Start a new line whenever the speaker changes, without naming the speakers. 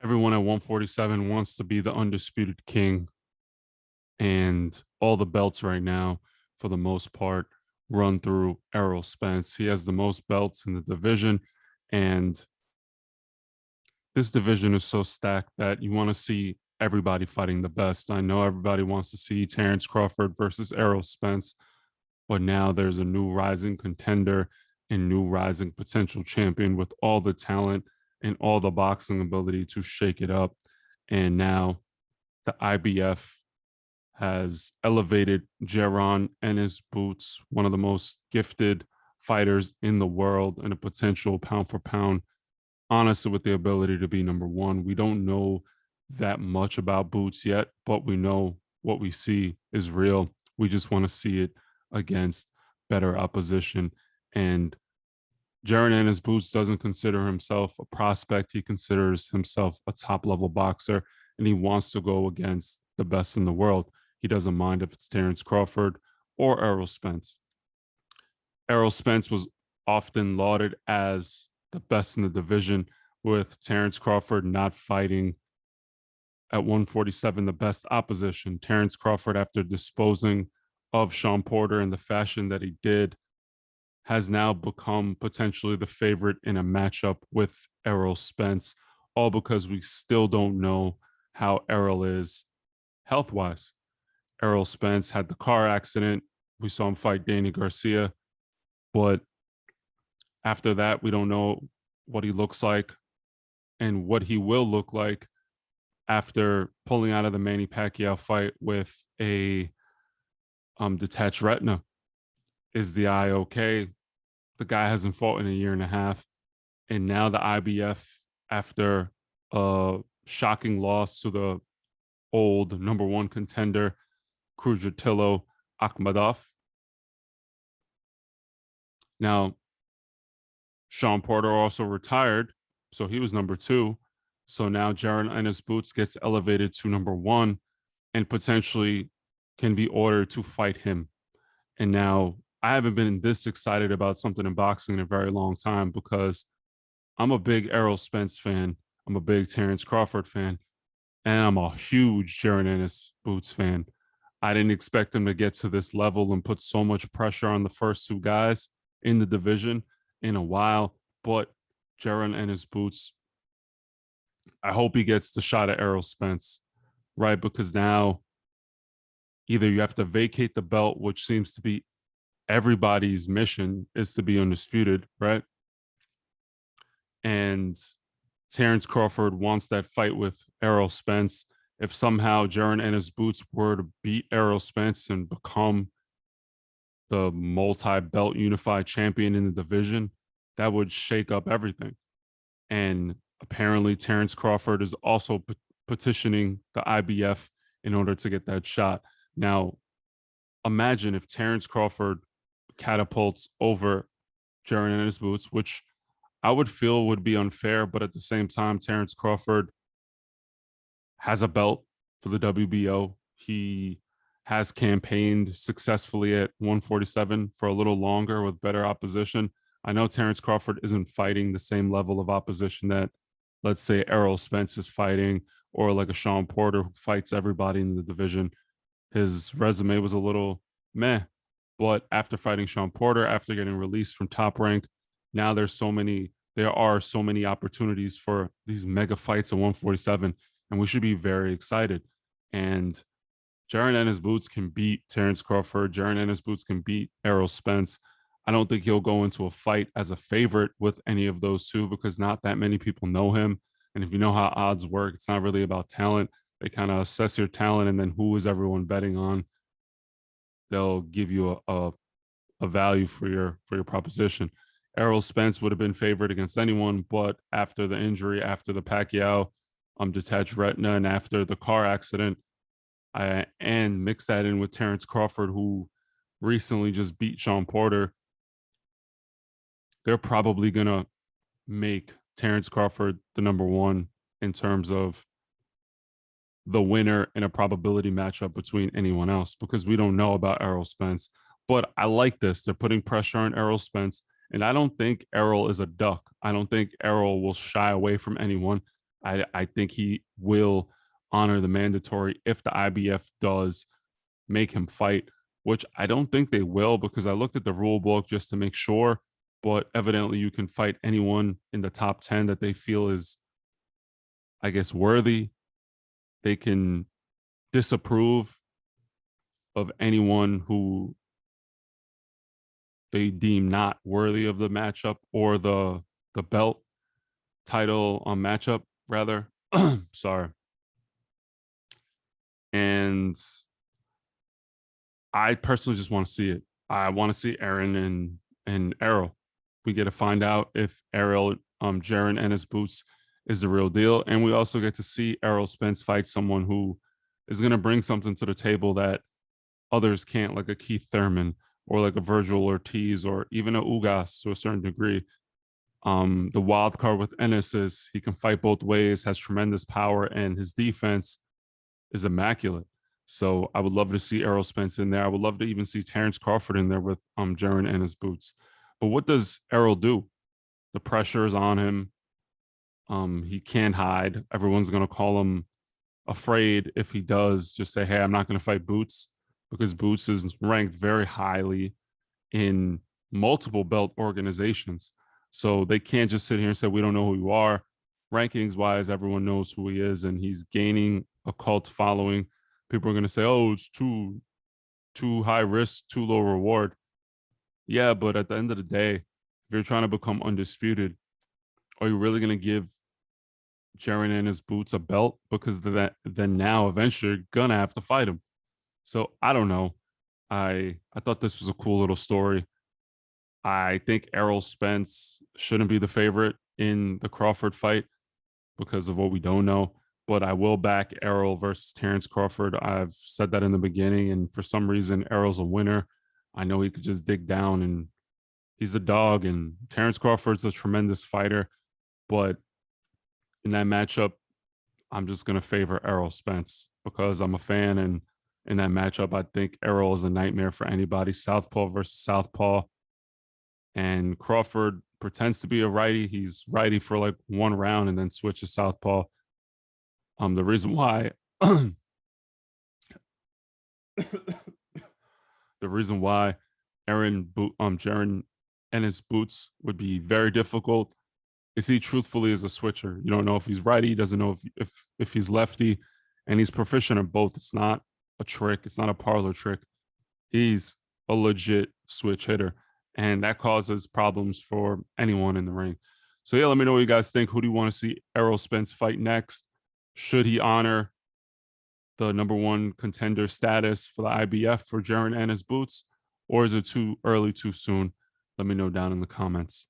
Everyone at 147 wants to be the undisputed king, and all the belts right now, for the most part, run through Errol Spence. He has the most belts in the division, and this division is so stacked that you want to see everybody fighting the best. I know everybody wants to see Terence Crawford versus Errol Spence, but now there's a new rising contender and new rising potential champion with all the talent and all the boxing ability to shake it up. And now the IBF has elevated Jaron Ennis Boots, one of the most gifted fighters in the world and a potential pound for pound, honestly, with the ability to be number one. We don't know that much about Boots yet, but we know what we see is real. We just want to see it against better opposition. And Jaron Ennis Boots doesn't consider himself a prospect. He considers himself a top level boxer, and he wants to go against the best in the world. He doesn't mind if it's Terence Crawford or Errol Spence. Errol Spence was often lauded as the best in the division, with Terence Crawford not fighting at 147 the best opposition. Terence Crawford, after disposing of Sean Porter in the fashion that he did, has now become potentially the favorite in a matchup with Errol Spence, all because we still don't know how Errol is health-wise. Errol Spence had the car accident. We saw him fight Danny Garcia, but after that, we don't know what he looks like and what he will look like after pulling out of the Manny Pacquiao fight with a detached retina. Is the eye okay? The guy hasn't fought in a year and a half. And now the IBF, after a shocking loss to the old number one contender, Khurjatilo Akhmadov. Now, Sean Porter also retired, so he was number two. So now Jaron Ennis Boots gets elevated to number one and potentially can be ordered to fight him. And now I haven't been this excited about something in boxing in a very long time, because I'm a big Errol Spence fan. I'm a big Terence Crawford fan, and I'm a huge Jaron Ennis Boots fan. I didn't expect him to get to this level and put so much pressure on the first two guys in the division in a while. But Jaron Ennis Boots, I hope he gets the shot at Errol Spence, right? Because now either you have to vacate the belt, which seems to be everybody's mission, is to be undisputed, right? And Terence Crawford wants that fight with Errol Spence. If somehow Jaron Ennis Boots were to beat Errol Spence and become the multi-belt unified champion in the division, that would shake up everything. And apparently Terence Crawford is also petitioning the IBF in order to get that shot. Now, imagine if Terence Crawford catapults over Jaron Ennis Boots, which I would feel would be unfair, but at the same time, Terence Crawford has a belt for the WBO. He has campaigned successfully at 147 for a little longer with better opposition. I know Terence Crawford isn't fighting the same level of opposition that, let's say, Errol Spence is fighting, or like a Sean Porter who fights everybody in the division. His resume was a little meh, but after fighting Sean Porter, after getting released from Top Rank, now there are so many opportunities for these mega fights at 147, and we should be very excited. And Jaron Ennis Boots can beat Terence Crawford. Jaron Ennis Boots can beat Errol Spence. I don't think he'll go into a fight as a favorite with any of those two, because not that many people know him. And if you know how odds work, it's not really about talent. They kind of assess your talent, and then who is everyone betting on? They'll give you a value for your proposition. Errol Spence would have been favored against anyone, but after the injury, after the Pacquiao detached retina, and after the car accident, and mix that in with Terence Crawford, who recently just beat Sean Porter, they're probably going to make Terence Crawford the number one in terms of the winner in a probability matchup between anyone else, because we don't know about Errol Spence. But I like this. They're putting pressure on Errol Spence, and I don't think Errol is a duck. I don't think Errol will shy away from anyone. I think he will honor the mandatory if the IBF does make him fight, which I don't think they will because I looked at the rule book just to make sure. But evidently, you can fight anyone in the top 10 that they feel is, I guess, worthy. They can disapprove of anyone who they deem not worthy of the matchup or the belt title on matchup rather. Sorry. And I personally just want to see it. I want to see Aaron and Errol. We get to find out if Errol Jaron Ennis Boots is the real deal, and we also get to see Errol Spence fight someone who is going to bring something to the table that others can't, like a Keith Thurman or like a Virgil Ortiz or even a Ugas to a certain degree. The wild card with Ennis is he can fight both ways, has tremendous power, and his defense is immaculate. So I would love to see Errol Spence in there. I would love to even see Terence Crawford in there with Jaron Ennis Boots. But what does Errol do? The pressure is on him. He can't hide. Everyone's gonna call him afraid if he does just say, "Hey, I'm not gonna fight Boots," because Boots is ranked very highly in multiple belt organizations. So they can't just sit here and say, "We don't know who you are." Rankings wise, everyone knows who he is, and he's gaining a cult following. People are going to say, "Oh, it's too high risk, too low reward." Yeah, but at the end of the day, if you're trying to become undisputed, are you really going to give Jaron and his Boots a belt? Because then now eventually you're gonna have to fight him. So I don't know. I thought this was a cool little story. I think Errol Spence shouldn't be the favorite in the Crawford fight because of what we don't know. But I will back Errol versus Terence Crawford. I've said that in the beginning, and for some reason, Errol's a winner. I know he could just dig down, and he's a dog. And Terence Crawford's a tremendous fighter, but in that matchup, I'm just gonna favor Errol Spence because I'm a fan, and in that matchup, I think Errol is a nightmare for anybody. Southpaw versus Southpaw, and Crawford pretends to be a righty. He's righty for like one round and then switches southpaw. The reason why the reason why Jaron Ennis Boots would be very difficult is he truthfully is a switcher. You don't know if he's righty, doesn't know if he's lefty, and he's proficient in both. It's not a trick. It's not a parlor trick. He's a legit switch hitter, and that causes problems for anyone in the ring. So yeah, let me know what you guys think. Who do you want to see Errol Spence fight next? Should he honor the number one contender status for the IBF for Jaron Ennis Boots, or is it too early, too soon? Let me know down in the comments.